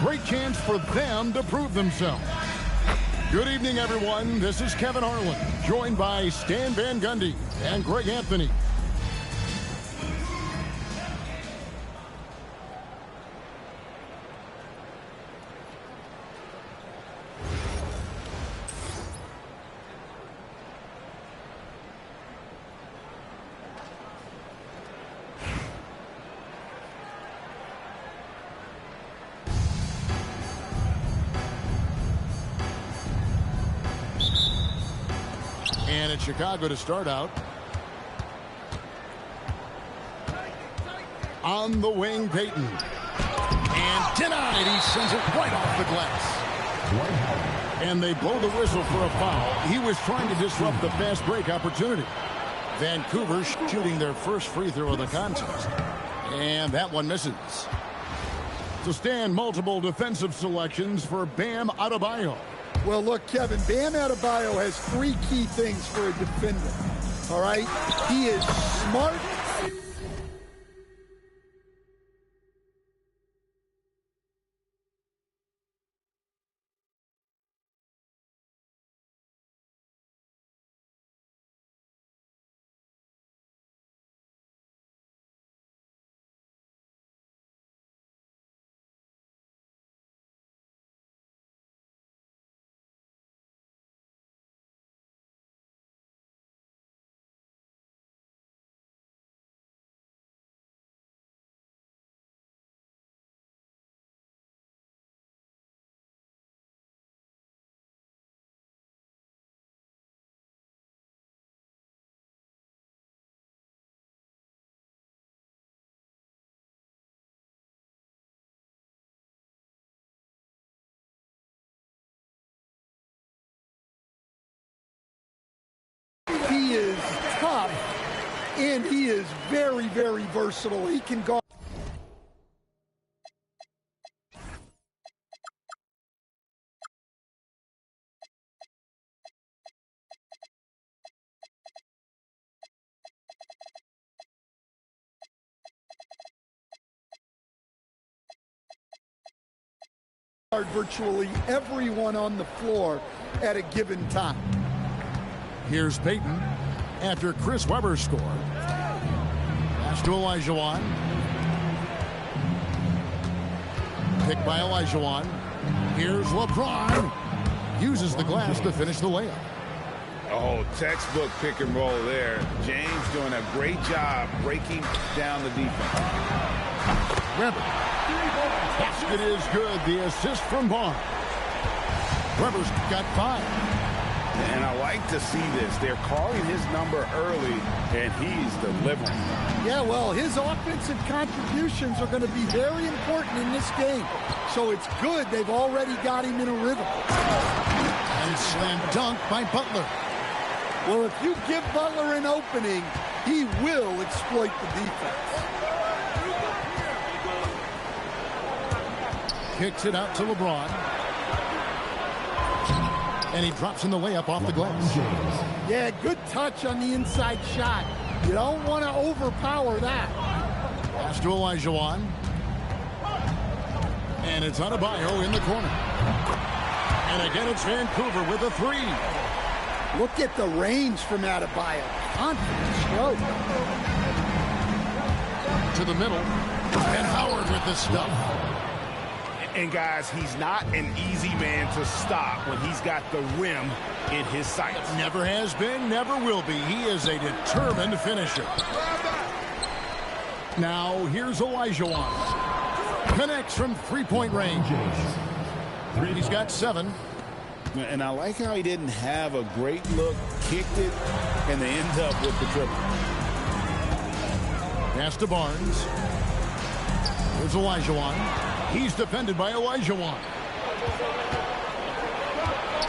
great chance for them to prove themselves. Good evening, everyone. This is Kevin Harlan, joined by Stan Van Gundy and Greg Anthony. And it's Chicago to start out. On the wing, Payton. And denied. He sends it right off the glass. And they blow the whistle for a foul. He was trying to disrupt the fast break opportunity. Vancouver shooting their first free throw of the contest. And that one misses. To stand multiple defensive selections for Bam Adebayo. Well, look, Kevin, Bam Adebayo has three key things for a defender, all right? He is smart. He is tough, and he is very, very versatile. He can guard. Virtually everyone on the floor at a given time. Here's Payton after Chris Webber scored. Pass to Olajuwon. Picked by Olajuwon. Here's LeBron. Uses the glass to finish the layup. Oh, textbook pick and roll there. James doing a great job breaking down the defense. Webber. Basket is good. The assist from Barnes. Webber's got 5. And I like to see this. They're calling his number early, and he's delivering. Yeah, well, his offensive contributions are going to be very important in this game. So it's good they've already got him in a rhythm. And slam dunk by Butler. Well, if you give Butler an opening, he will exploit the defense. Kicks it out to LeBron. And he drops in the layup off the glass. Yeah, good touch on the inside shot. You don't want to overpower that. Pass to Olajuwon. And it's Adebayo in the corner. And again, it's Vancouver with a 3. Look at the range from Adebayo. Confident stroke. To the middle. And Howard with the stuff. And guys, he's not an easy man to stop when he's got the rim in his sights. Never has been, never will be. He is a determined finisher. Now, here's Olajuwon. Connects from three-point range. He's got 7. And I like how he didn't have a great look, kicked it, and they end up with the triple. Pass to Barnes. Here's Olajuwon. He's defended by Olajuwon.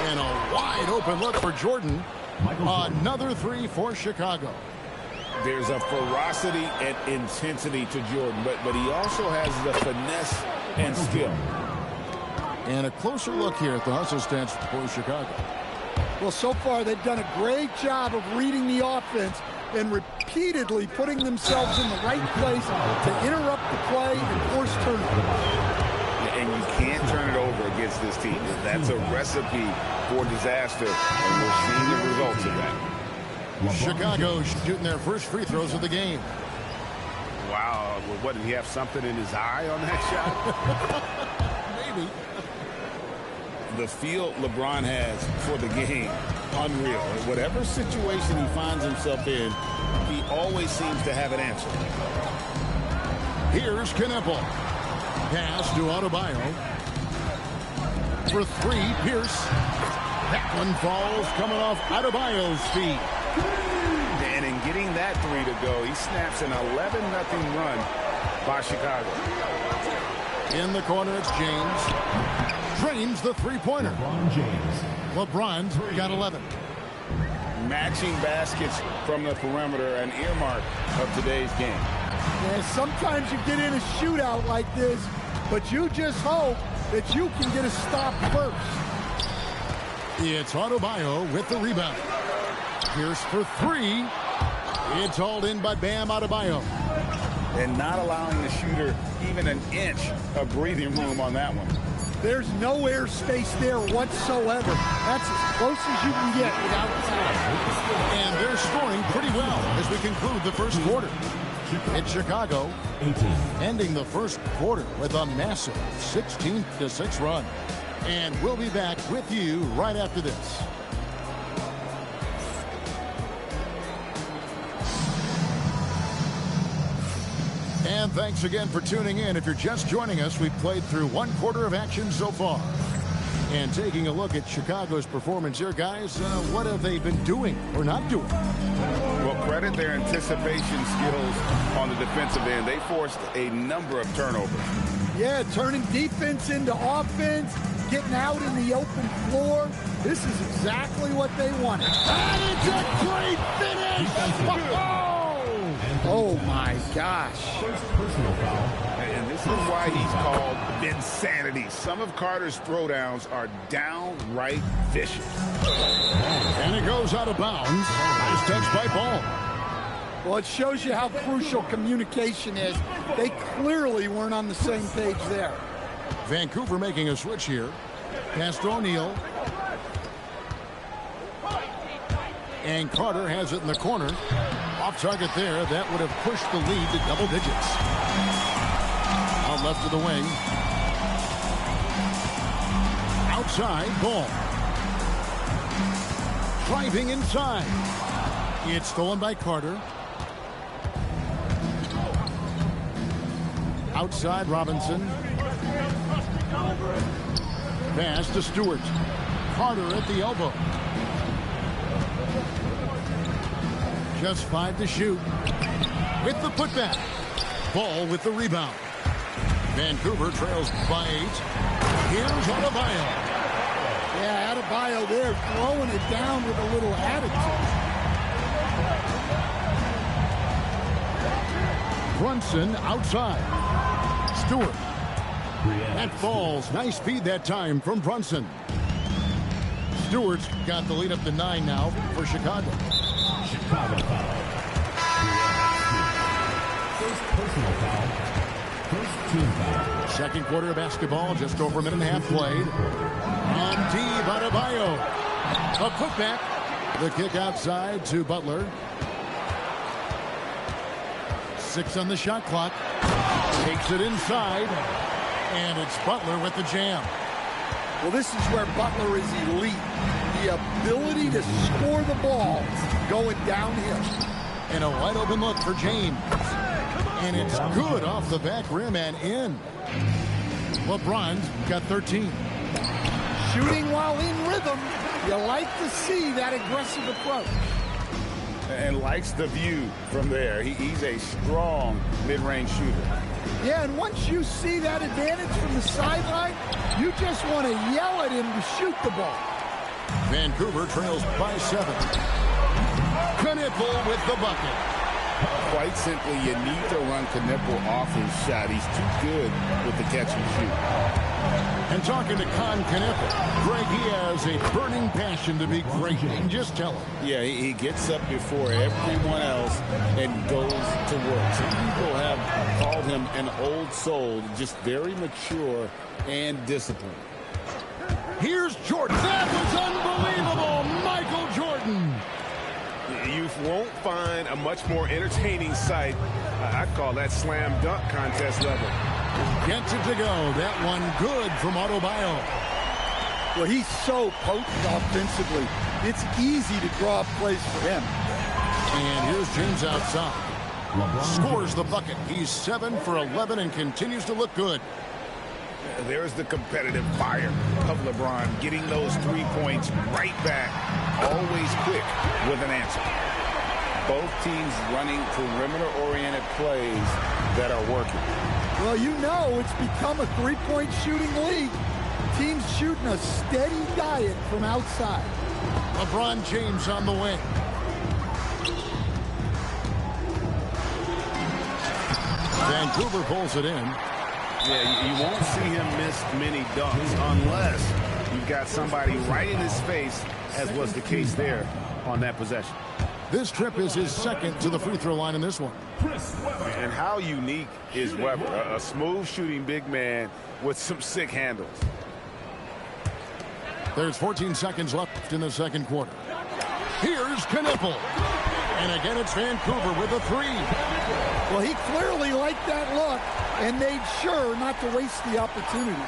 And a wide open look for Jordan. Another 3 for Chicago. There's a ferocity and intensity to Jordan, but he also has the finesse and skill. And a closer look here at the hustle stats for Chicago. Well, so far they've done a great job of reading the offense and repeatedly putting themselves in the right place to interrupt the play and force turnovers. And you can't turn against this team. That's a recipe for disaster, and we're seeing the results of that. Chicago shooting their first free throws of the game. Wow, what, did he have something in his eye on that shot? Maybe. The feel LeBron has for the game, unreal. Whatever situation he finds himself in, he always seems to have an answer. Here's Kneppel. Pass to Adebayo. For three, Pierce. That one falls coming off Adebayo's feet. And in getting that three to go, he snaps an 11-0 run by Chicago. In the corner, it's James. Drains the three-pointer. LeBron's got 11. Matching baskets from the perimeter, an earmark of today's game. Yeah, sometimes you get in a shootout like this, but you just hope that you can get a stop first. It's Adebayo with the rebound. Pierce for three. It's hauled in by Bam Adebayo. And not allowing the shooter even an inch of breathing room on that one. There's no airspace there whatsoever. That's as close as you can get without foul. And they're scoring pretty well as we conclude the first quarter. It's Chicago ending the first quarter with a massive 16-6 run. And we'll be back with you right after this. And thanks again for tuning in. If you're just joining us, we've played through one quarter of action so far. And taking a look at Chicago's performance here, guys, what have they been doing or not doing? Well, credit their anticipation skills on the defensive end. They forced a number of turnovers. Yeah, turning defense into offense, getting out in the open floor. This is exactly what they wanted. And it's a great finish! Oh, my gosh. Personal foul. And this is why he's called insanity. Some of Carter's throwdowns are downright vicious. And it goes out of bounds. Nice touch by Ball. Well, it shows you how crucial communication is. They clearly weren't on the same page there. Vancouver making a switch here. Pass to O'Neal. And Carter has it in the corner. Off target there. That would have pushed the lead to double digits. Out left to the wing. Outside, Ball. Driving inside. It's stolen by Carter. Outside, Robinson. Pass to Stewart. Carter at the elbow. Just 5 to shoot. With the putback. Ball with the rebound. Vancouver trails by 8. Here's Adebayo. Yeah, Adebayo there throwing it down with a little attitude. Brunson outside. Stewart. That falls. Nice feed that time from Brunson. Stewart's got the lead up to 9 now for Chicago. Chicago foul. First personal foul. First team foul. Second quarter of basketball, just over a minute and a half played. On deep, Adebayo. A putback. The kick outside to Butler. 6 on the shot clock. Takes it inside. And it's Butler with the jam. Well, this is where Butler is elite. The ability to score the ball going downhill. And a wide open look for James. And it's good off the back rim and in. LeBron's got 13. Shooting while in rhythm. You like to see that aggressive approach. And likes the view from there. He's a strong mid-range shooter. Yeah, and once you see that advantage from the sideline, you just want to yell at him to shoot the ball. Vancouver trails by 7. Kneppel with the bucket. Quite simply, you need to run Kneppel off his shot. He's too good with the catch and shoot. And talking to Con Kneppel, Greg, he has a burning passion to be great. You can just tell him. Yeah, he gets up before everyone else and goes to work. Some people have called him an old soul, just very mature and disciplined. Here's Jordan. That was unbelievable. Michael Jordan. You won't find a much more entertaining sight. I call that slam dunk contest level. Gets it to go. That one good from Adebayo. Well, he's so potent offensively. It's easy to draw up plays for him. And here's James outside. Scores the bucket. He's 7 for 11 and continues to look good. There's the competitive fire of LeBron, getting those 3 points right back. Always quick with an answer. Both teams running perimeter-oriented plays that are working. Well, you know it's become a three-point shooting league. Teams shooting a steady diet from outside. LeBron James on the wing. Vancouver pulls it in. Yeah, you won't see him miss many dunks unless you've got somebody right in his face, as was the case there on that possession. This trip is his second to the free throw line in this one. And how unique is Webber? A smooth shooting big man with some sick handles. There's 14 seconds left in the second quarter. Here's Knipple. And again, it's Vancouver with a three. Well, he clearly liked that look and made sure not to waste the opportunity.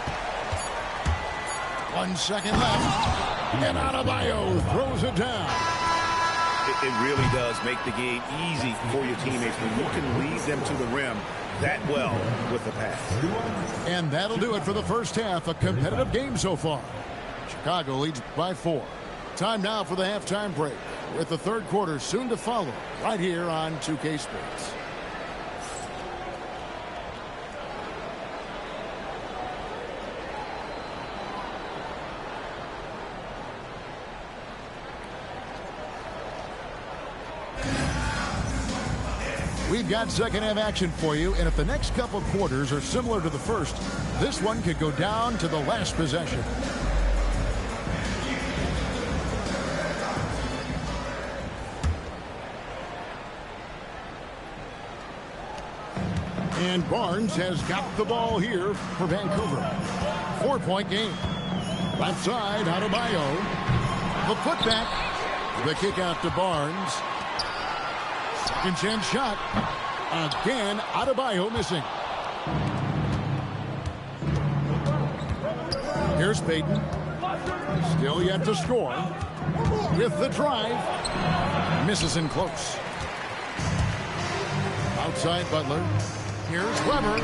1 second left. And Adebayo throws it down. It really does make the game easy for your teammates when you can lead them to the rim that well with the pass. And that'll do it for the first half. A competitive game so far. Chicago leads by 4. Time now for the halftime break, with the third quarter soon to follow right here on 2K Sports. We've got second half action for you, and if the next couple quarters are similar to the first, this one could go down to the last possession. And Barnes has got the ball here for Vancouver. 4-point game. Left side, Adebayo. The putback. The kick out to Barnes. Second chance shot. Again, Adebayo missing. Here's Payton. Still yet to score. With the drive. Misses in close. Outside Butler. Here's Webber.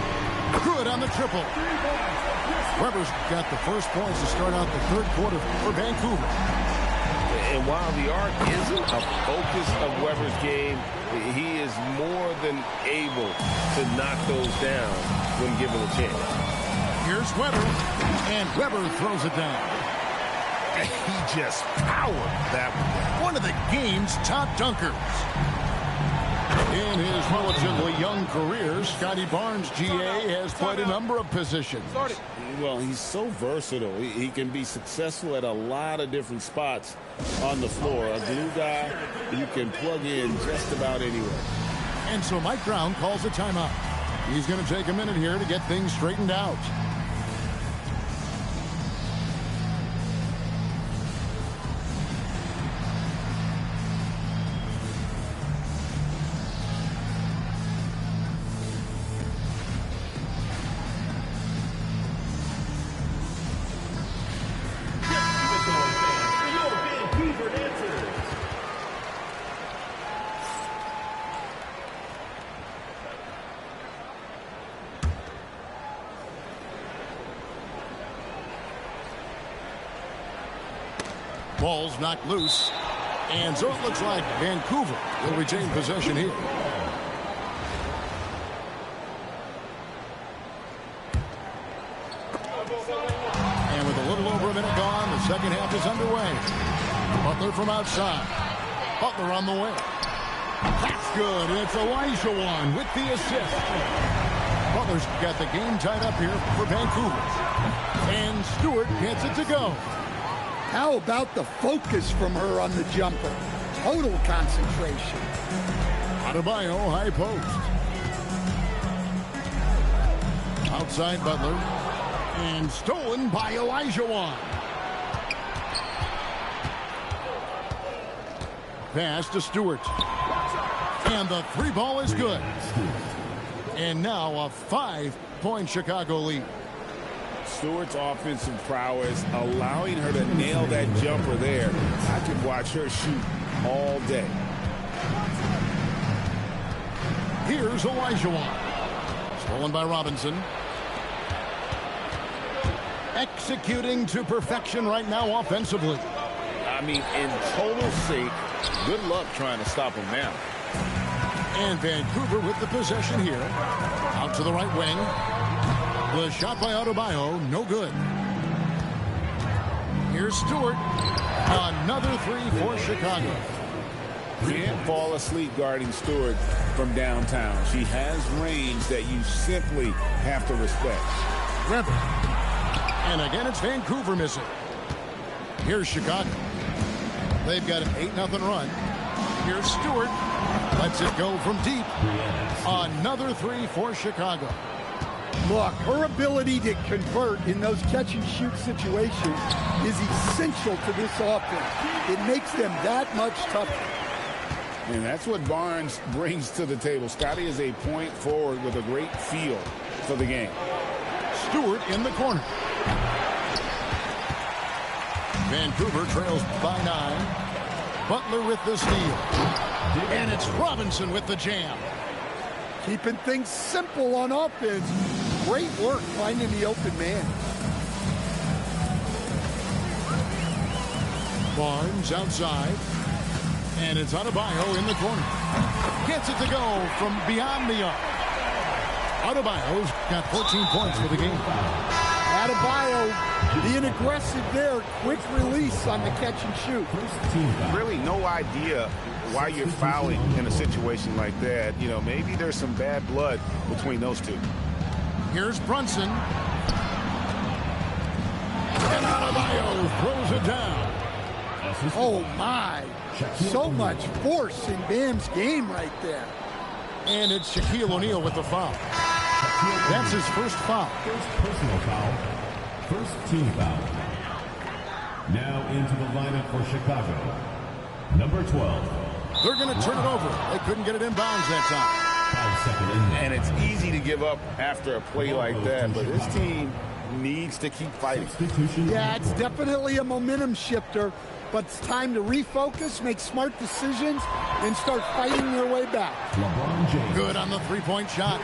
Good on the triple. Webber's got the first points to start out the third quarter for Vancouver. And while the arc isn't a focus of Webber's game, he is more than able to knock those down when given a chance. Here's Webber. And Webber throws it down. He just powered that one. One of the game's top dunkers. In his relatively young career, Scotty Barnes, GA, has played a number of positions. Well, he's so versatile. He can be successful at a lot of different spots on the floor. A glue guy you can plug in just about anywhere. And so Mike Brown calls a timeout. He's going to take a minute here to get things straightened out. Ball's knocked loose. And so it looks like Vancouver will retain possession here. And with a little over a minute gone, the second half is underway. Butler from outside. Butler on the way. That's good. And it's Olajuwon with the assist. Butler's got the game tied up here for Vancouver. And Stewart gets it to go. How about the focus from her on the jumper? Total concentration. Adebayo, high post. Outside Butler. And stolen by Olajuwon. pass to Stewart. And the three ball is good. And now a 5-point Chicago lead. Stewart's offensive prowess, allowing her to nail that jumper there. I could watch her shoot all day. Here's Olajuwon. Stolen by Robinson. Executing to perfection right now offensively. I mean, in total sync. Good luck trying to stop him now. And Vancouver with the possession here. Out to the right wing. The shot by Adebayo, no good. Here's Stewart. Another three for Chicago. Can't fall asleep guarding Stewart from downtown. She has range that you simply have to respect. Grab it. And again, it's Vancouver missing. Here's Chicago. They've got an 8-0 run. Here's Stewart. Lets it go from deep. Another three for Chicago. Look, her ability to convert in those catch-and-shoot situations is essential to this offense. It makes them that much tougher. And that's what Barnes brings to the table. Scotty is a point forward with a great feel for the game. Stewart in the corner. Vancouver trails by 9. Butler with the steal. And it's Robinson with the jam. Keeping things simple on offense. Great work finding the open man. Barnes outside. And it's Adebayo in the corner. Gets it to go from beyond the arc. Adebayo's got 14 points for the game. Adebayo being aggressive there. Quick release on the catch and shoot. Really no idea why you're fouling in a situation like that. You know, maybe there's some bad blood between those two. Here's Brunson. And Adebayo throws it down. Oh, my. So much force in Bam's game right there. And it's Shaquille O'Neal with the foul. That's his first foul. First personal foul. First team foul. Now into the lineup for Chicago. Number 12. They're going to turn it over. They couldn't get it in bounds that time. 5 seconds. And it's easy to give up after a play like that, but this team needs to keep fighting. Yeah, it's definitely a momentum shifter, but it's time to refocus, make smart decisions, and start fighting their way back. LeBron James. Good on the three-point shot.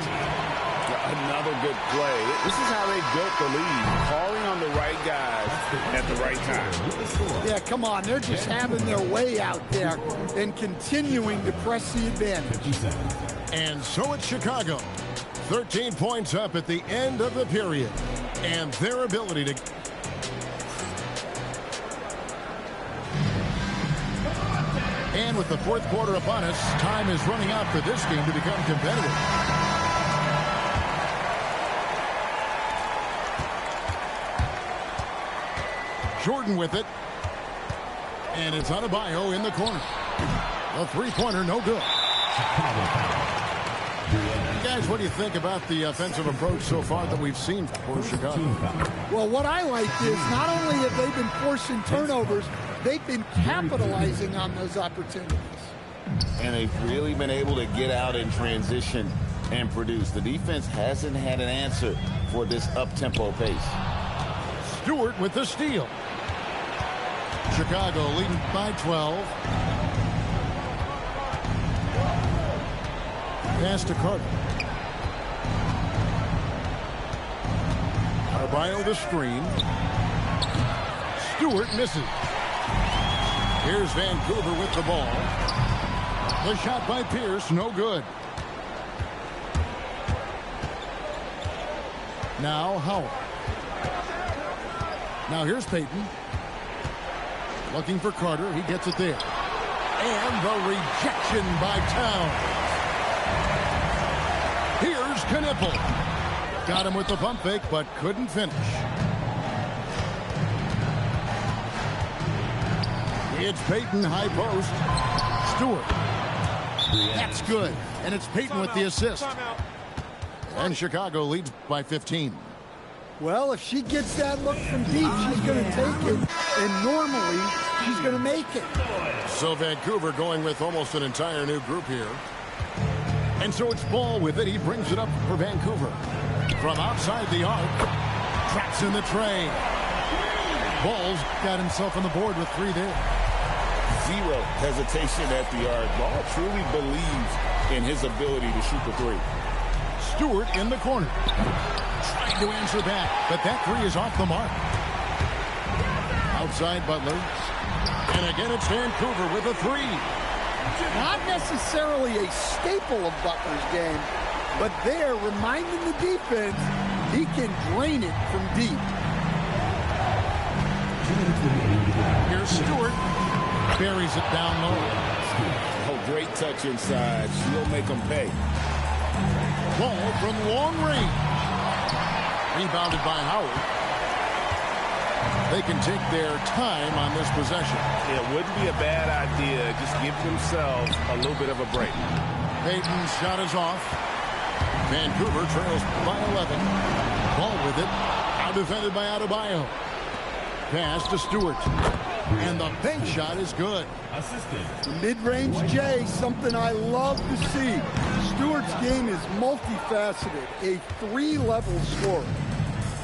Another good play. This is how they built the lead, calling on the right guys at the right time. Yeah, come on. They're just having their way out there and continuing to press the advantage. And so it's Chicago. 13 points up at the end of the period. And their ability to... And with the fourth quarter upon us, time is running out for this game to become competitive. Jordan with it. And it's Adebayo in the corner. A three-pointer, no good. Guys, what do you think about the offensive approach so far that we've seen for Chicago? Well, what I like is not only have they been forcing turnovers, they've been capitalizing on those opportunities. And they've really been able to get out in transition and produce. The defense hasn't had an answer for this up-tempo pace. Stewart with the steal. Chicago leading by 12. Pass to Carter. Adebayo the screen. Stewart misses. Here's Vancouver with the ball. The shot by Pierce, no good. Now Howard. Now here's Payton. Looking for Carter. He gets it there. And the rejection by Towns. Here's Knipple. Got him with the pump fake, but couldn't finish. It's Payton, high post. Stewart. That's good. And it's Payton with the assist. And Chicago leads by 15. Well, if she gets that look from deep, she's going to take it, and normally she's going to make it. So Vancouver going with almost an entire new group here. And so it's Ball with it. He brings it up for Vancouver. From outside the arc, traps in the tray. Ball's got himself on the board with 3 there. Zero hesitation at the arc. Ball truly believes in his ability to shoot the 3. Stewart in the corner. Trying to answer back, but that 3 is off the mark. Outside Butler. And again, it's Vancouver with a 3. Not necessarily a staple of Butler's game, but there, reminding the defense, he can drain it from deep. Here's Stewart. Buries it down low. Oh, great touch inside. She'll make them pay. Ball from long range. Rebounded by Howard. They can take their time on this possession. It wouldn't be a bad idea. Just give themselves a little bit of a break. Payton's shot is off. Vancouver trails by 11. Ball with it. Out defended by Adebayo. Pass to Stewart. And the bank shot is good. Assistant. Mid-range J, something I love to see. Stewart's game is multifaceted, a 3-level scorer.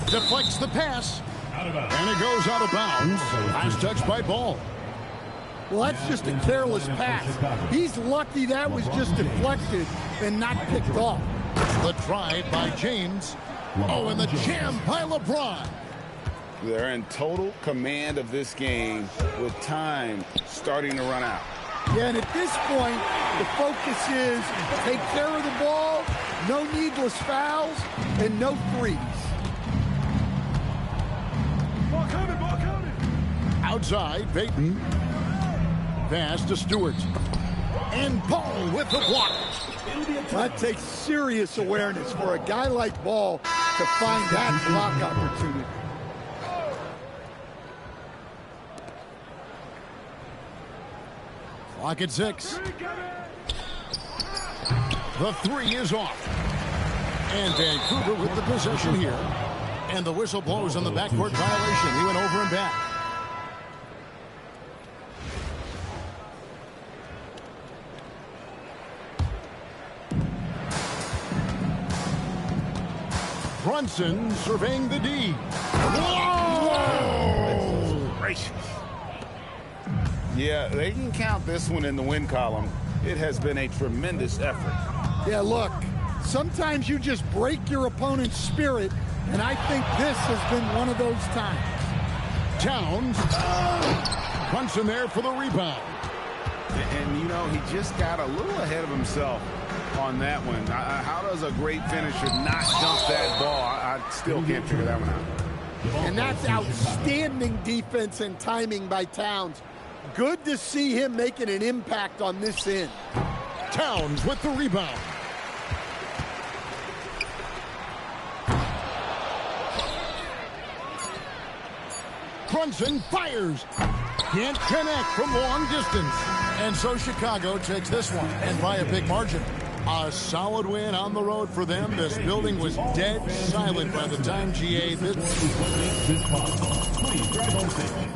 Deflects the pass. Out of bounds. And it goes out of bounds. Last touch by Ball. Well, that's just a careless pass. He's lucky that was just deflected and not picked off. The try by James. Oh, and the jam by LeBron. They're in total command of this game with time starting to run out. Yeah, and at this point, the focus is take care of the ball, no needless fouls, and no threes. Outside, Payton. Pass to Stewart. And Ball with the block. That takes serious awareness for a guy like Ball to find that block opportunity. Clock at 6. The 3 is off. And Vancouver with the possession here. And the whistle blows on the backcourt violation. He went over and back. Brunson surveying the D. Whoa! Gracious. Yeah, they can count this one in the win column. It has been a tremendous effort. Yeah, look, sometimes you just break your opponent's spirit, and I think this has been one of those times. Towns. Brunson there for the rebound. And, you know, he just got a little ahead of himself on that one. How does a great finisher not dump that ball? I still can't figure that one out. And that's outstanding defense and timing by Towns. Good to see him making an impact on this end. Towns with the rebound. Brunson fires. Can't connect from long distance. And so Chicago takes this one, and by a big margin. A solid win on the road for them. This building was dead silent by the time GA did. Please grab on stage.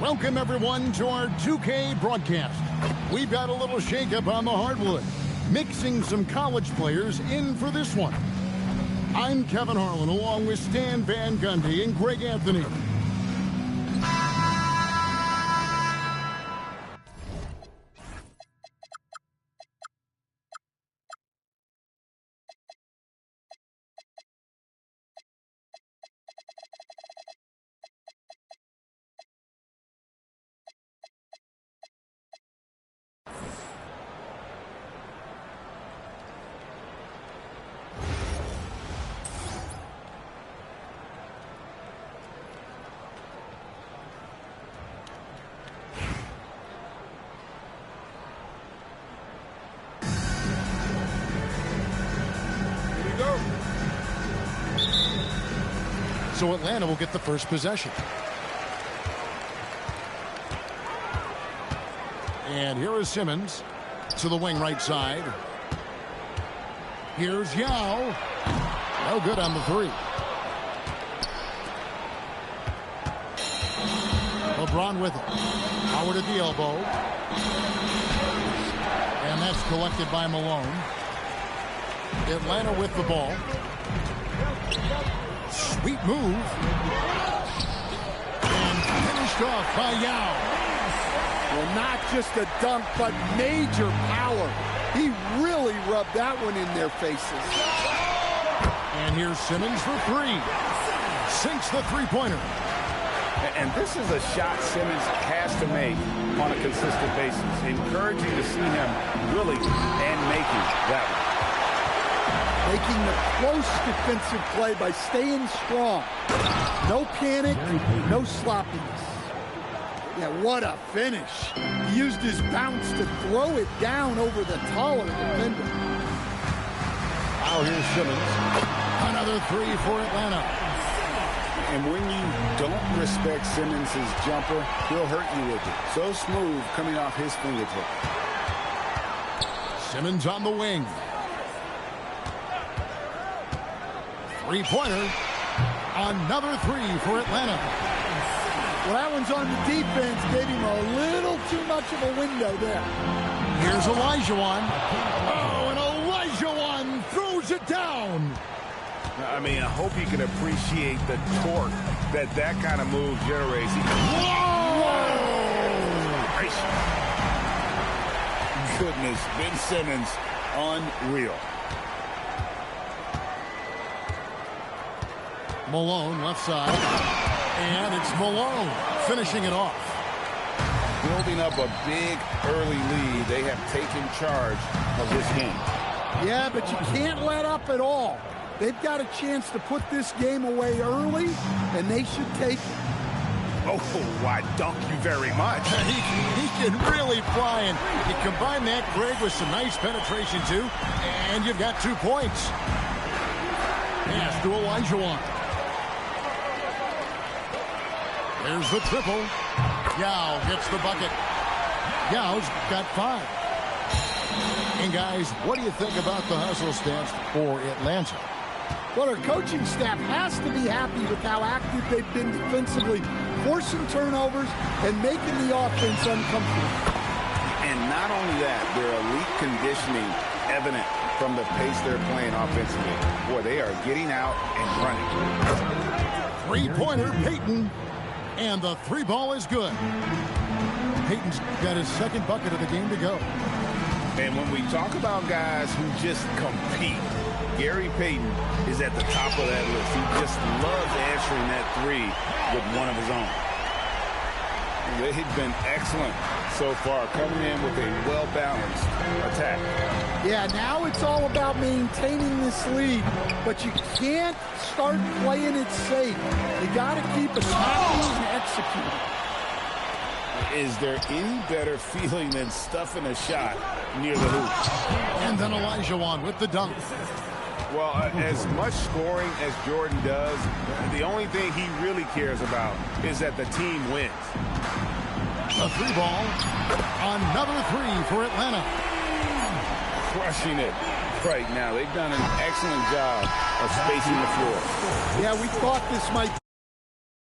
Welcome, everyone, to our 2K broadcast. We've got a little shakeup on the hardwood, mixing some college players in for this one. I'm Kevin Harlan, along with Stan Van Gundy and Greg Anthony. So Atlanta will get the first possession. And here is Simmons to the wing right side. Here's Yao. No good on the three. LeBron with it. Howard at the elbow. And that's collected by Malone. Atlanta with the ball. Sweet move. And finished off by Yao. Well, not just a dunk, but major power. He really rubbed that one in their faces. And here's Simmons for three. Sinks the three-pointer. And this is a shot Simmons has to make on a consistent basis. Encouraging to see him willing and making that one. Making the close defensive play by staying strong. No panic, no sloppiness. Yeah, what a finish. He used his bounce to throw it down over the taller defender. Now here's Simmons. Another three for Atlanta. And when you don't respect Simmons' jumper, he'll hurt you with it. So smooth coming off his fingertip. Simmons on the wing. Three-pointer. Another three for Atlanta. Well, that one's on the defense. Gave him a little too much of a window there. Here's Olajuwon. Oh, and Olajuwon throws it down. I mean, I hope you can appreciate the torque that kind of move generates. Whoa! Goodness, Ben Simmons, unreal. Malone left side. And it's Malone finishing it off. Building up a big early lead. They have taken charge of this game. Yeah, but you can't let up at all. They've got a chance to put this game away early, and they should take it. Oh, why, dunk you very much. He can really fly, and you combine that, Greg, with some nice penetration, too, and you've got 2 points. Pass to Olajuwon. There's the triple. Yao gets the bucket. Yao's got 5. And, guys, what do you think about the hustle stats for Atlanta? Well, their coaching staff has to be happy with how active they've been defensively, forcing turnovers and making the offense uncomfortable. And not only that, their elite conditioning evident from the pace they're playing offensively. Boy, they are getting out and running. Three-pointer, Payton. And the three ball is good. Payton's got his second bucket of the game to go. And when we talk about guys who just compete, Gary Payton is at the top of that list. He just loves answering that three with one of his own. They've been excellent so far, coming in with a well-balanced attack. Yeah, now it's all about maintaining this lead, but you can't start playing it safe. You got to keep attacking and executing. Is there any better feeling than stuffing a shot near the hoop? And then Olajuwon with the dunk. Well, as much scoring as Jordan does, the only thing he really cares about is that the team wins. The three ball. Another three for Atlanta. Crushing it right now. They've done an excellent job of spacing the floor. Yeah, we thought this might